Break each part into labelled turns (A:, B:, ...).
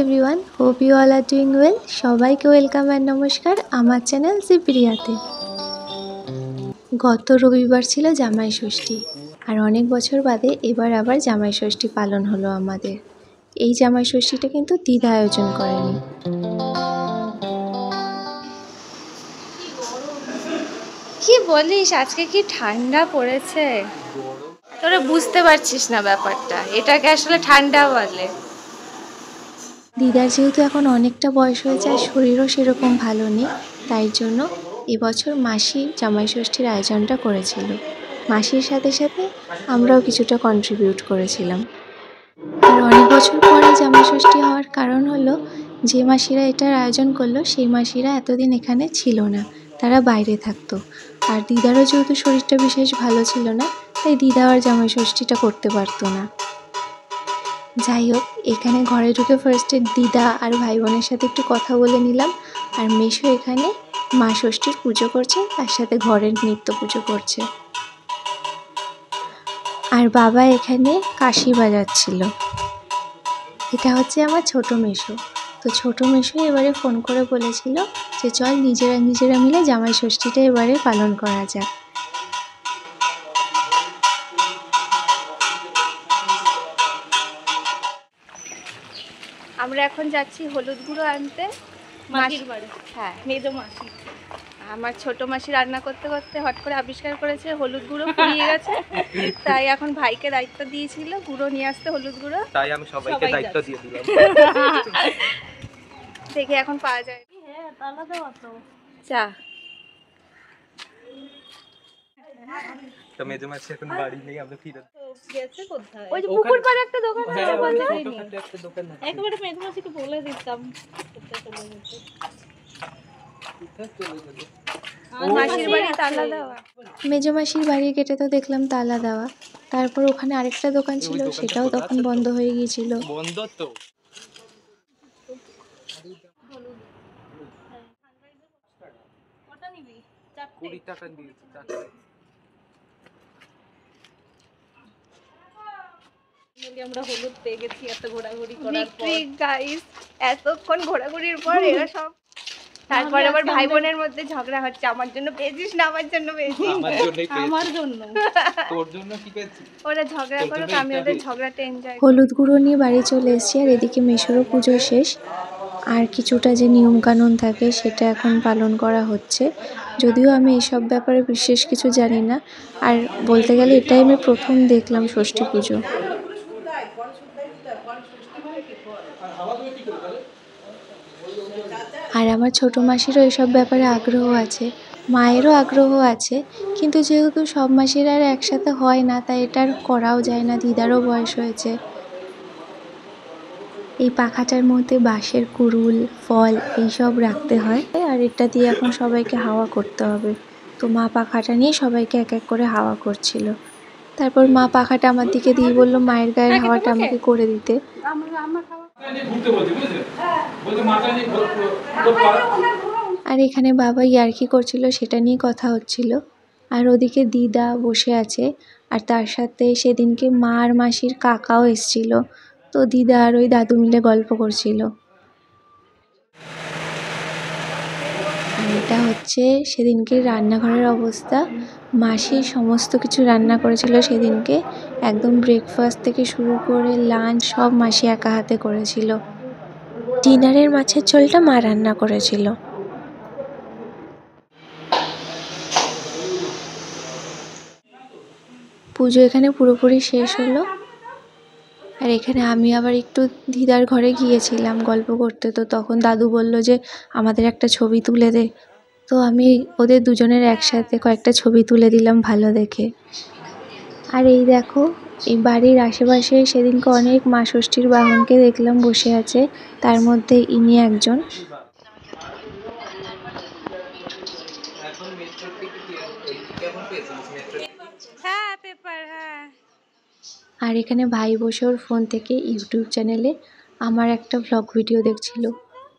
A: Everyone, hope you all are doing well. সবাইকে welcome and নমস্কার আমার চ্যানেল সিপ্রিয়াতে। গত রবিবার ছিল জামাই ষষ্ঠী, আর অনেক বছর বাদে এবার আবার জামাই ষষ্ঠী পালন হলো আমাদের। এই জামাই ষষ্ঠীটা কিন্তু দিদা আয়োজন করেনি।
B: কি বলিস, আজকে কি ঠান্ডা পড়েছে, তোরা বুঝতে পারছিস না ব্যাপারটা, এটাকে আসলে ঠান্ডা বলে।
A: দিদার যেহেতু এখন অনেকটা বয়স হয়েছে আর শরীরও সেরকম ভালো নেই, তাই জন্য এবছর মাসি জামাই ষষ্ঠীর আয়োজনটা করেছিল। মাসির সাথে সাথে আমরাও কিছুটা কন্ট্রিবিউট করেছিলাম। আর অনেক বছর পরে জামাই ষষ্ঠী হওয়ার কারণ হলো, যে মাসিরা এটার আয়োজন করলো সেই মাসিরা এতদিন এখানে ছিল না, তারা বাইরে থাকতো। আর দিদারও যেহেতু শরীরটা বিশেষ ভালো ছিল না, তাই দিদা আর জামাই ষষ্ঠীটা করতে পারতো না। যাই হোক, এখানে ঘরে ঢুকে ফার্স্টে দিদা আর ভাই বোনের সাথে একটু কথা বলে নিলাম। আর মেশো এখানে মা ষষ্ঠীর পুজো করছে, তার সাথে ঘরের নিত্য পুজো করছে। আর বাবা এখানে কাশি বাজাচ্ছিল। এটা হচ্ছে আমার ছোট মেশো। তো ছোট মেশো এবারে ফোন করে বলেছিল যে চল নিজেরা মিলে জামাই ষষ্ঠীটা এবারে পালন করা যাক।
B: আমরা এখন যাচ্ছি হলুদ গুঁড়ো আনতে মাসির বাড়ি। হ্যাঁ, মেজো মাসি। আমার ছোট মাসি রান্না করতে করতে হট করে আবিষ্কার করেছে হলুদ গুঁড়ো ফুরিয়ে গেছে, তাই এখন ভাইকে দায়িত্ব দিয়েছিল গুঁড়ো নিয়ে আসতে, হলুদ গুঁড়ো।
C: তাই আমি সবাইকে দায়িত্ব দিয়ে দিলাম।
B: দেখে এখন পাওয়া যায়। হ্যাঁ, তালা দেওয়া তো। চা
C: তো মেজো মাসি এখন বাড়ি নেই, আমরা ফিরে
B: গেছে কোথায়? ওই যে পুকুর পাড়ে একটা দোকান আছে, ওখান থেকে নিই।
C: একটা দোকান আছে।
B: একবারে মেজো মাসিকে বলে দিতাম কোথায় চলে যেতে।
C: কোথায় চলে গেল?
B: মাসির বাড়ি তালা দেওয়া।
A: মেজো মাসির বাড়ির গেটে তো দেখলাম তালা দেওয়া। তারপর ওখানে আরেকটা দোকান ছিল, সেটাও তখন বন্ধ হয়ে গিয়েছিল।
C: বন্ধ তো।
B: কটা নিবি?
C: 20 টাকা দিয়েছি,
B: আমরা হলুদ পেয়ে গেছি এত ঘোরাঘুরি করার পর। গাইস, এতক্ষণ ঘোরাঘুরির পর এরা সব, তারপর আবার ভাই বোনের মধ্যে ঝগড়া হচ্ছে, আমার জন্য পেয়েছিস না আমার জন্য পেয়েছিস।
C: আমার জন্য তোর জন্য কি পেয়েছি।
B: ওরা ঝগড়া করো, আমি ওদের ঝগড়াটা এনজয়।
A: হলুদ গুঁড়ো নিয়ে বাড়ি চলে এসেছি, আর এদিকে মেশোরও পুজো শেষ। আর কিছুটা যে নিয়মকানুন থাকে সেটা এখন পালন করা হচ্ছে, যদিও আমি এইসব ব্যাপারে বিশেষ কিছু জানি না। আর বলতে গেলে এটাই আমি প্রথম দেখলাম ষষ্ঠী পুজো। আর আমার ছোটো মাসিরও এসব ব্যাপারে আগ্রহ আছে, মায়েরও আগ্রহ আছে, কিন্তু যেহেতু সব মাসিরা আর একসাথে হয় না, তাই এটা আর করাও যায় না। দিদারও বয়স হয়েছে। এই পাখাটার মধ্যে বাঁশের কুড়ুল, ফল এইসব রাখতে হয়, আর এটা দিয়ে এখন সবাইকে হাওয়া করতে হবে। তো মা পাখাটা নিয়ে সবাইকে এক এক করে হাওয়া করছিল। তারপর মা পাখাটা আমার দিকে দিয়ে বললো মায়ের গায়ের হাওয়াটা আমাকে করে দিতে। আর এখানে বাবা ইয়ার্কি করছিল, সেটা নিয়ে কথা হচ্ছিল। আর ওদিকে দিদা বসে আছে, আর তার সাথে সেদিনকে মা আর মাসির কাকাও এসছিল। তো দিদা আর ওই দাদু মিলে গল্প করছিল। আর এটা হচ্ছে সেদিনকে রান্নাঘরের অবস্থা। মাসি সমস্ত কিছু রান্না করেছিল সেদিনকে, একদম ব্রেকফাস্ট থেকে শুরু করে লাঞ্চ সব মাসি একা হাতে করেছিল। ডিনারের মাছের ঝোলটা মা রান্না করেছিল। পুজো এখানে পুরোপুরি শেষ হলো। আর এখানে আমি আবার একটু দিদার ঘরে গিয়েছিলাম গল্প করতে, তো তখন দাদু বলল যে আমাদের একটা ছবি তুলে দে। তো আমি ওদের দুজনের একসাথে কয়েকটা ছবি তুলে দিলাম ভালো দেখে। আর এই দেখো, এই বাড়ির আশেপাশে সেদিনকে অনেক মা ষষ্ঠীর বাহনকে দেখলাম বসে আছে, তার মধ্যে ইনি একজন।
B: হ্যাঁ, পেপার, হ্যাঁ।
A: আর এখানে ভাই বসে ওর ফোন থেকে ইউটিউব চ্যানেলে আমার একটা ভ্লগ ভিডিও দেখছিল।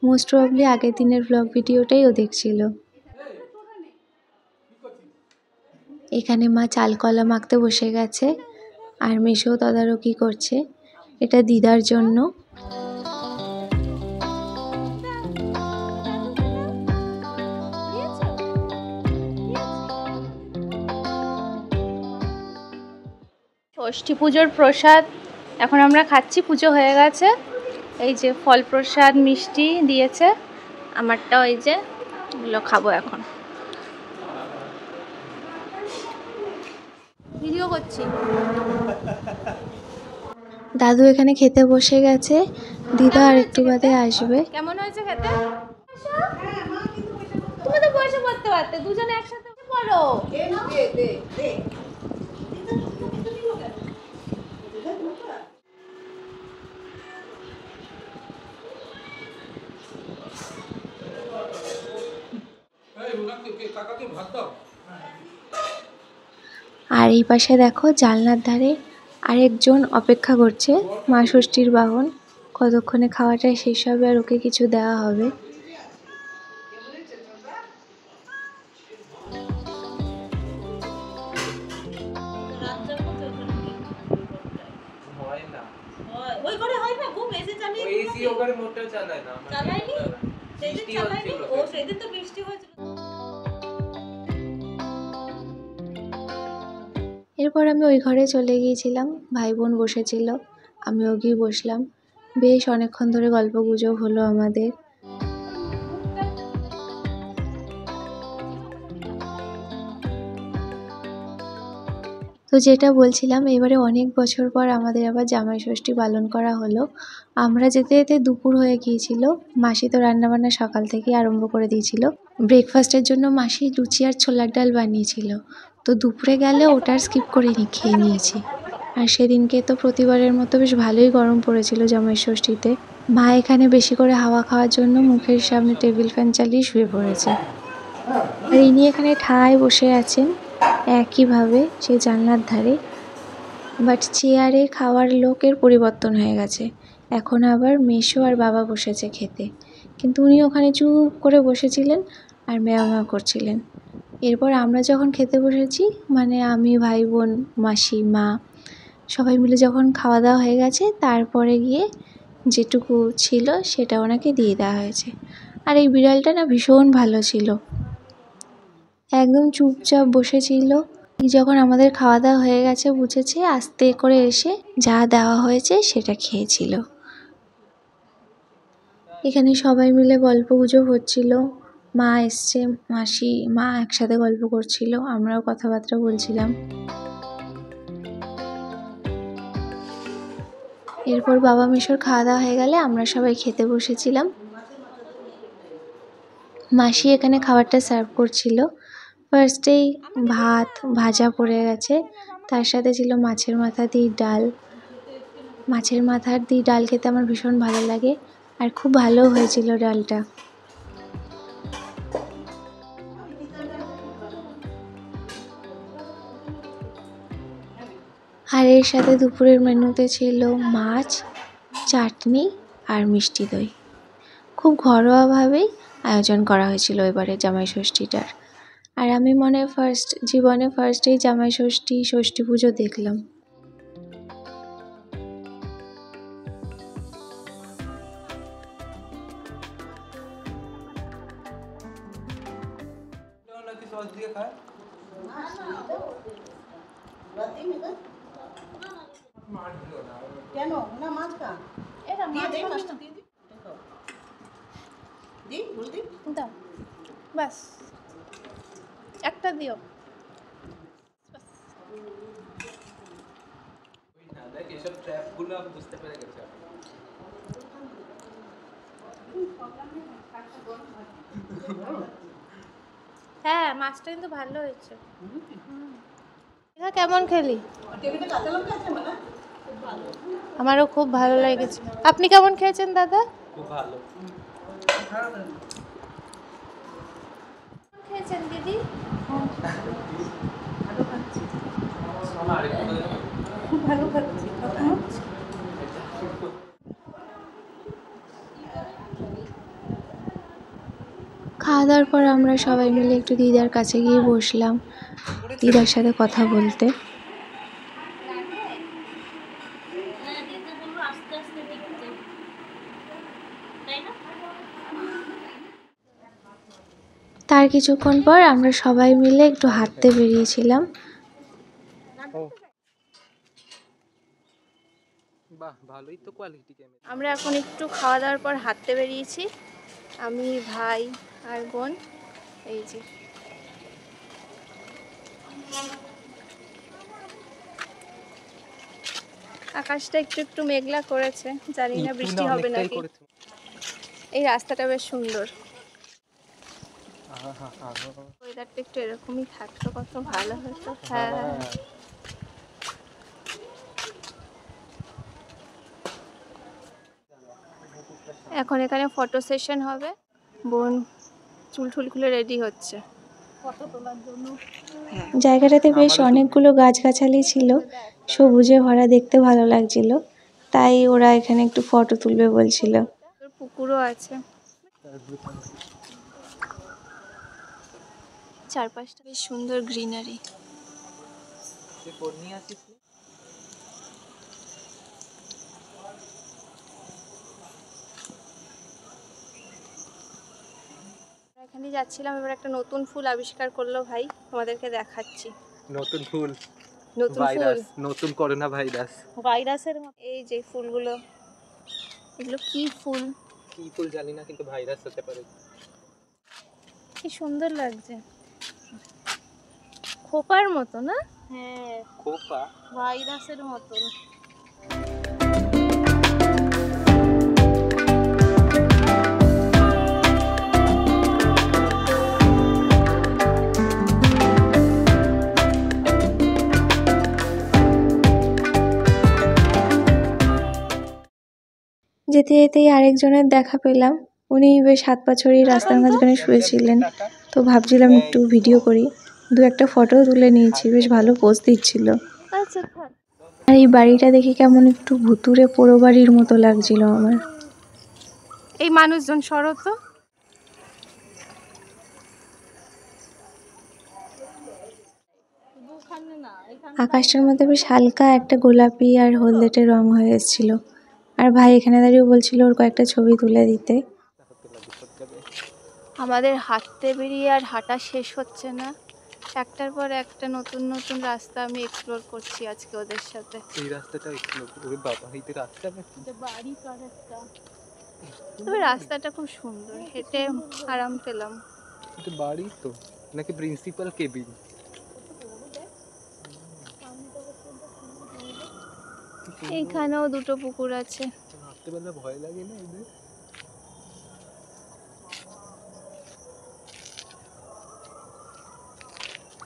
A: মোস্ট প্রবাবলি আগের দিনের ভ্লগ ভিডিওটাই ও দেখছিল। এখানে মা চাল কলা মাখতে বসে গেছে, আর মেশো তদারকি করছে। এটা দিদার জন্য।
B: ষষ্ঠী পুজোর প্রসাদ এখন আমরা খাচ্ছি, পুজো হয়ে গেছে। এই যে ফল প্রসাদ মিষ্টি দিয়েছে, আমারটাও এই যে, এগুলো খাবো এখন। ভিডিও করছি।
A: দাদু এখানে খেতে বসে গেছে, দিদা আর একটু বাদে আসবে।
B: কেমন হয়েছে খেতে? তুমি তো বসে পড়তে পারতে, দুজনে একসাথে পড়ো।
A: আর এই পাশে দেখো জানলার ধারে আরেকজন অপেক্ষা করছে, মা ষষ্ঠীর বাহন। কতক্ষণে খাওয়াটা শেষ হবে আর ওকে কিছু দেওয়া হবে। এরপর আমি ওই ঘরে চলে গিয়েছিলাম, ভাই বোন বসেছিল, আমিও গিয়ে বসলাম। বেশ অনেকক্ষণ ধরে গল্প গুজব হলো আমাদের। তো যেটা বলছিলাম, এবারে অনেক বছর পর আমাদের আবার জামাই ষষ্ঠী পালন করা হলো। আমরা যেতে যেতে দুপুর হয়ে গিয়েছিল। মাসি তো রান্নাবান্না সকাল থেকেই আরম্ভ করে দিয়েছিল। ব্রেকফাস্টের জন্য মাসি লুচি আর ছোলার ডাল বানিয়েছিল, তো দুপুরে গেলে ওটার স্কিপ করে খেয়ে নিয়েছি। আর সেদিনকে তো প্রতিবারের মতো বেশ ভালোই গরম পড়েছিল জামাই ষষ্ঠীতে। মা এখানে বেশি করে হাওয়া খাওয়ার জন্য মুখের সামনে টেবিল ফ্যান চালিয়ে শুয়ে পড়েছে। আর ইনি এখানে ঠায় বসে আছেন একইভাবে সেই জানলার ধারে। বাট চেয়ারে খাওয়ার লোকের পরিবর্তন হয়ে গেছে, এখন আবার মেসো আর বাবা বসেছে খেতে, কিন্তু উনি ওখানে চুপ করে বসেছিলেন আর মেয়া করছিলেন। এরপর আমরা যখন খেতে বসেছি, মানে আমি, ভাই বোন, মাসি, মা সবাই মিলে যখন খাওয়া দাওয়া হয়ে গেছে, তারপরে গিয়ে যেটুকু ছিল সেটা ওনাকে দিয়ে দেওয়া হয়েছে। আর এই বিড়ালটা না ভীষণ ভালো ছিল, একদম চুপচাপ বসেছিল। যখন আমাদের খাওয়া দাওয়া হয়ে গেছে বুঝেছে, আস্তে করে এসে যা দেওয়া হয়েছে সেটা খেয়েছিল। এখানে সবাই মিলে গল্প গুজব হচ্ছিল, মা এসছে, মাসি মা একসাথে গল্প করছিল, আমরাও কথাবার্তা বলছিলাম। এরপর বাবা মেশোর খাওয়া দাওয়া হয়ে গেলে আমরা সবাই খেতে বসেছিলাম। মাসি এখানে খাবারটা সার্ভ করছিল। ফার্স্টেই ভাত ভাজা পড়ে গেছে, তার সাথে ছিল মাছের মাথা দিয়ে ডাল। মাছের মাথার দিয়ে ডাল খেতে আমার ভীষণ ভালো লাগে, আর খুব ভালো হয়েছিল ডালটা। আর এর সাথে দুপুরের মেনুতে ছিল মাছ, চাটনি আর মিষ্টি দই। খুব ঘরোয়াভাবেই আয়োজন করা হয়েছিল এবারে জামাই ষষ্ঠীটার। আর আমি জীবনে ফার্স্টেই জামাই ষষ্ঠী পুজো দেখলাম।
D: কেন না মাছ কা
B: এটা মাছ
D: দিয়ে মাছটা দিয়ে দি দি বল দি
B: দাও, বাস একটা দিও।
C: এসব ট্র্যাপগুলো আমি বুঝতে পেরে গেছি।
B: হ্যাঁ, মাছটা কিন্তু ভালো হয়েছে। কেমন খেলি?
D: টেবিলে কাঁচা লঙ্কা আছে মানে
B: আমারও খুব ভালো লেগেছে। আপনি কেমন খেয়েছেন দাদা?
C: খুব ভালো
B: খেয়েছেন দিদি?
D: ভালো খাচ্ছি।
A: খাওয়া দাওয়ার পর আমরা সবাই মিলে একটু দিদার কাছে গিয়ে বসলাম, দিদার সাথে কথা বলতে। তার কিছুক্ষণ পর আমরা সবাই মিলে একটু হাঁটতে বেরিয়েছিলাম।
C: বাহ, ভালোই তো কোয়ালিটি ক্যামেরা।
B: আমরা এখন একটু খাওয়া দাওয়ার পর হাঁটতে বেরিয়েছি, আমি, ভাই আর বোন। এই যে আকাশটা একটু একটু মেঘলা করেছে, জানি না বৃষ্টি হবে নাকি। এই রাস্তাটা বেশ সুন্দর, ওয়েদারটা একটু এরকমই থাকতো কত ভালো হতো। হ্যাঁ, এখন এখানে ফটো সেশন হবে, বোন চুল টুল খুলে রেডি হচ্ছে ফটো তোলার জন্য।
A: জায়গাটাতে বেশ অনেকগুলো গাছগাছালি ছিল, সবুজে ভরা, দেখতে ভালো লাগছিল, তাই ওরা এখানে একটু ফটো তুলবে বলছিল।
B: পুকুরও আছে, চারপাশটা বেশ সুন্দর গ্রিনারি। এখানে যাচ্ছিলাম, এবার একটা নতুন ফুল আবিষ্কার করলো ভাই, আমাদেরকে দেখাচ্ছি।
C: নতুন ফুল,
B: নতুন ফুল,
C: ভাইরাস, নতুন করোনা ভাইরাস।
B: ভাইরাসের এই যে ফুলগুলো, এগুলো কি ফুল?
C: কি ফুল জানি না, কিন্তু ভাইরাস হতে পারে।
B: কি সুন্দর লাগছে, খোপার মতো না?
D: হ্যাঁ,
C: খোপা,
D: ভাইরাসের মতন।
A: যেতে যেতেই আরেকজনের দেখা পেলাম, উনি বেশ হাত পা ছড়িয়ে রাস্তার মাঝখানে শুয়েছিলেন, তো ভাবছিলাম একটু ভিডিও করি, দু একটা ফটো তুলে নিয়েছি, বেশ ভালো পোজ দিচ্ছিল।
B: আচ্ছা,
A: আর এই বাড়িটা দেখে কেমন একটু ভুতুড়ে পোড়ো বাড়ির মতো লাগছিল আমার।
B: এই মানুষজন শরৎ
A: আকাশটার মধ্যে বেশ হালকা একটা গোলাপি আর হলদেটে রং হয়ে এসেছিল, আর ভাই এখানে দাঁড়িয়ে বলছিল ওর কয়েকটা ছবি তুলে দিতে।
B: আমাদের হাঁটতে বেরিয়ে আর হাঁটা শেষ হচ্ছে না, একটার পর একটা নতুন নতুন রাস্তা আমি এক্সপ্লোর করছি আজকে ওদের সাথে।
C: এই রাস্তাটা এক্সপ্লোর করে বাবা, এইতে রাস্তা নাকি?
D: বাড়ি কার একটা
B: তবে রাস্তাটা খুব সুন্দর, হেঁটে আরাম পেলাম।
C: এটা বাড়ি তো নাকি প্রিন্সিপাল কেবিন?
B: এইখানেও দুটো পুকুর আছে।
C: রাত্রেবেলা ভয় লাগে না এদের?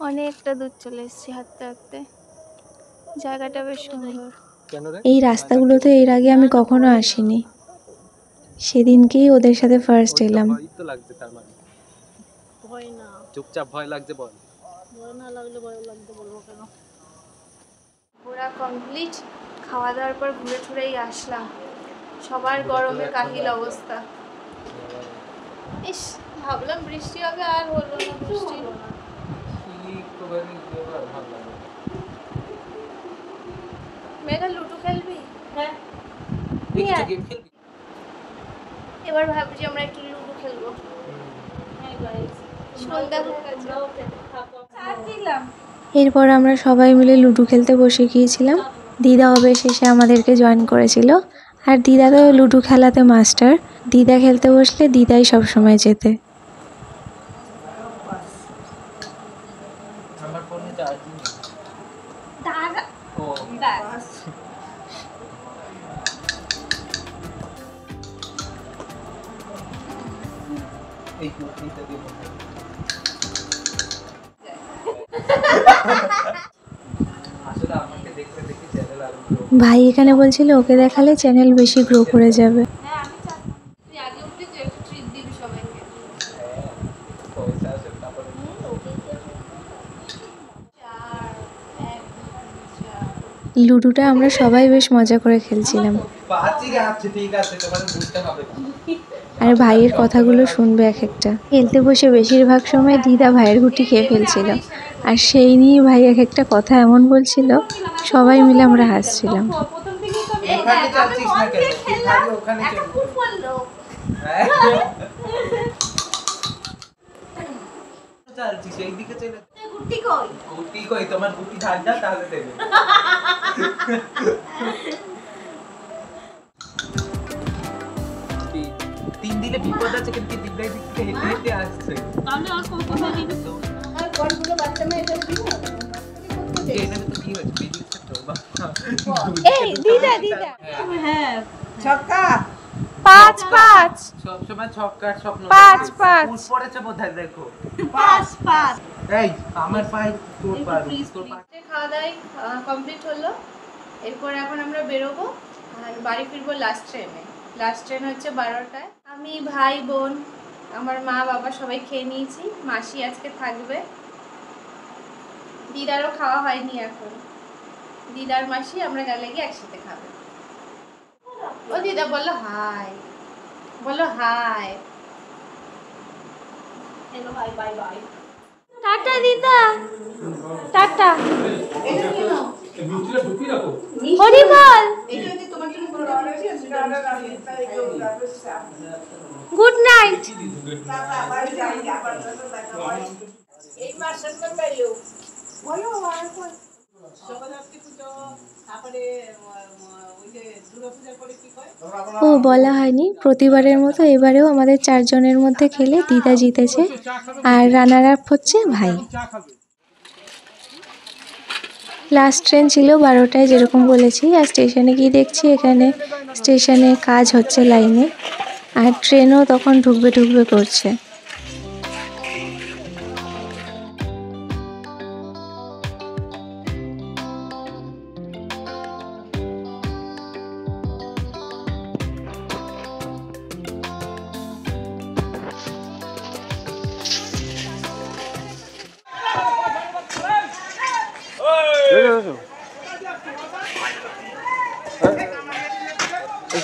B: অনেকটা দূর চলে এসেছি হাঁটতে হাঁটতে, জায়গাটা বেশ সুন্দর।
C: কেন রে?
A: এই রাস্তাগুলোতে এর আগে আমি কখনো আসিনি, সেদিনকেই ওদের সাথে ফার্স্ট এলাম।
C: ভয় তো লাগছে, তার মানে
D: ভয় না,
C: চুপচাপ ভয় লাগছে বল।
D: ভয় না লাগলে ভয় লাগতে বলবো কেন?
B: ঘোরা কমপ্লিট, খাওয়া দাওয়ার পর ঘুরে টুরেই আসলাম, সবার গরমে কাহিল অবস্থা। ইস, ভাবলাম বৃষ্টি হবে, আর হলো না বৃষ্টি। মেঘা, লুডো খেলবি?
D: হ্যাঁ,
B: নিয়ে আয়। এবার ভাবছি আমরা একটু লুডো খেলবো,
D: হ্যাঁ গাইস,
B: সন্ধ্যা হয়ে গেছে। আর দিলাম
A: এরপর আমরা সবাই মিলে লুডো খেলতে বসে গিয়েছিলাম, দিদাও বেশ এসে আমাদেরকে জয়েন করেছিল, আর দিদা তো লুডো খেলাতে মাস্টার, দিদা খেলতে বসলে দিদাই সবসময় যেতে।
C: আমার ফোনে চার্জিং
B: দাদা।
C: ও
B: ব্যাস,
C: এই কুকিটা দিয়ে বসে। আসলে আমাকে দেখতে দেখে চ্যানেল আরো grow
A: ভাই এখানে বলছিল ওকে দেখালে চ্যানেল বেশি গ্রো করে যাবে।
B: হ্যাঁ আমি চাচ্ছি তুই আগে উঠবি, তুই একটু ট্রিট দিবি সবাইকে।
C: হ্যাঁ, পয়সা আছে তারপরে।
A: লুডোটা আমরা সবাই বেশ মজা করে খেলছিলাম,
C: পাঁচই আছে, ঠিক আছে, তোমাদের বুঝতে হবে।
A: আর ভাইয়ের কথাগুলো শুনবে এক একটা। খেলতে বসে বেশিরভাগ সময় দিদা ভাইয়ের গুটি খেয়ে ফেলছিল, আর সেই নিয়ে ভাই এক একটা কথা এমন বলছিল, সবাই মিলে আমরা হাসছিলাম।
B: প্রথম থেকেই তো
C: এখানে চাচ্ছিস না কেন? এখানে ওখানে
B: একটা খুব বললো।
C: হ্যাঁ চাচ্ছিস এই দিকে চলে।
B: গুটি কই?
C: গুটি কই? তোমার গুটি ধার দাও তাহলে দেবে।
D: তাহলে আর কোথাও দিন
B: আর বলগুলো বাচ্চা মেয়ে এটা দিব
C: এটা তো কি হয়েছে বেরিয়েছে তো বাবা
B: এই দিদা
D: হ্যাঁ
E: ছক্কা
B: 5
C: সব সময় ছক্কার স্বপ্ন
B: পাঁচ,
C: দেখে।
B: পাঁচ।
C: উঠ পড়েছে বোধহয় দেখো
D: 5
C: এই আমার পায়ে তোর পা তোর পা
B: খাওয়া দাওয়া কমপ্লিট হলো। এরপর এখন আমরা বেরোবো আর বাড়ি ফিরবো লাস্ট ট্রেনে। লাস্ট ট্রেন হচ্ছে 12টায়। আমি ভাই বোন আমার মা বাবা সবাই খেয়ে নিয়েছি। মাসি আজকে থাকবে। দিদারও খাওয়া হয়নি এখন। দিদার মাসি আমরা গেলে গিয়ে একসাথে খাবে। ও দিদা বলো হাই, বলো hi.
D: Hello bye bye bye
B: টাটা দিদা, টাটা। হরি বল, গুড নাইট।
E: এই মাসে তো পেলো বলো জগদ্ধাত্রী পুজো তারপরে ওই যে দুর্গাপূজার পরে কি কয়
A: ও বলা হয়নি, প্রতিবারের মতো এবারেও আমাদের 4 জনের মধ্যে খেলে দিদা জিতেছে আর রানার আপ হচ্ছে ভাই। লাস্ট ট্রেন ছিল 12টায় যেরকম বলেছি। আর স্টেশনে গিয়ে দেখছি এখানে স্টেশনে কাজ হচ্ছে লাইনে, আর ট্রেনও তখন ঢুকবে ঢুকবে করছে।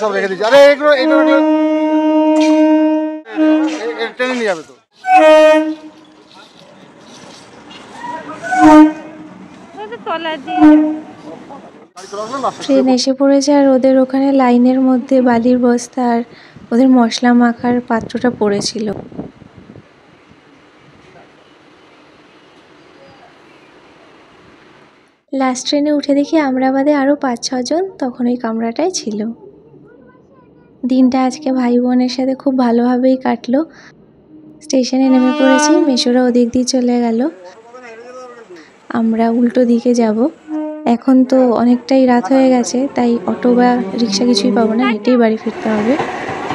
F: সব রেখে দিচ্ছি। আরে এগুলো ট্রেনে নিয়ে যাবে তো।
A: ট্রেন এসে পড়েছে আর ওদের ওখানে লাইনের মধ্যে বালির বস্তা আর ওদের মশলা মাখার পাত্রটা পড়েছিল। লাস্ট ট্রেনে উঠে দেখি আমরা বাদে আরও 5-6 জন তখন ওই কামরাটায় ছিল। দিনটা আজকে ভাই বোনের সাথে খুব ভালোভাবেই কাটলো। স্টেশনে নেমে পড়েছি, মেশোরা ওদিক দিয়ে চলে গেল, আমরা উল্টো দিকে যাব। এখন তো অনেকটাই রাত হয়ে গেছে, তাই অটো বা রিক্সা কিছুই পাবো না, হেঁটেই বাড়ি ফিরতে হবে।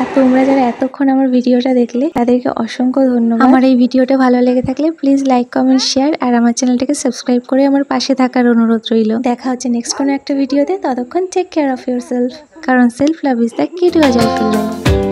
A: আর তোমরা যারা এতক্ষণ আমার ভিডিওটা দেখলে তাদেরকে অসংখ্য ধন্যবাদ। আমার এই ভিডিওটা ভালো লেগে থাকলে প্লিজ লাইক কমেন্ট শেয়ার আর আমার চ্যানেলটাকে সাবস্ক্রাইব করে আমার পাশে থাকার অনুরোধ রইল। দেখা হচ্ছে নেক্সট কোনো একটা ভিডিওতে। ততক্ষণ take care of yourself, কারণ self love is the key to a joyful life.